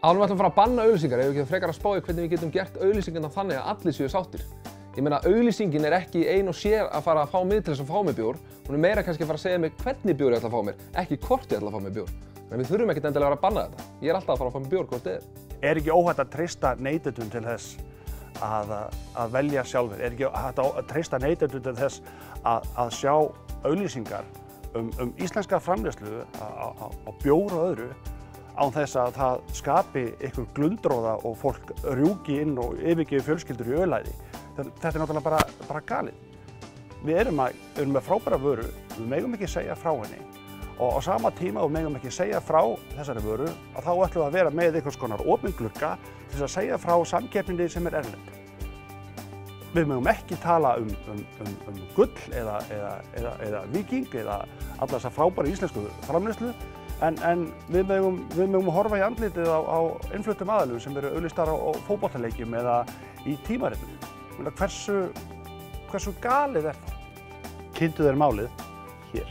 Áður en við ætlum að fara að banna auglýsingar, ef við getum frekar að spá í hvernig við getum gert auglýsingarna þannig að allir séu sáttir. Ég meina, auglýsingin ekki ein og sér að fara að fá mig til þess að fá mér bjór, hún meira kannski að fara að segja mig hvernig bjór ég ætla að fá mér, ekki hvort ég ætla að fá mér bjór. En við þurfum ekkert endilega að vera að banna þetta. Ég alltaf að fara að fá mér bjór hvort þið er. Er ekki óhætt að treysta neytendum til þess að velja sjálfir? Er ekki hægt að treysta neytendum til þess að sjá auglýsingar íslenska framleiðslu á bjór og öðru án þess að það skapi einhver glundroða og fólk rjúki inn og yfirgefi fjölskyldur í auðlæði? Þetta er náttúrulega bara galið. Við erum með frábæra vöru, við megum ekki segja frá henni og á sama tíma og megum ekki segja frá þessari vöru að þá ætlum við að vera með einhvers konar opinn glugga til þess að segja frá samkeppninni sem er erlend. Við megum ekki tala gull eða Víking eða alla þessa frábæru íslensku framleiðslu en við megum horfa í andlitið á innfluttum aðilum sem eru auglýstar á fótboltaleikjum eða í tímaritum. Hversu galið er það? Kynntu þér málið hér.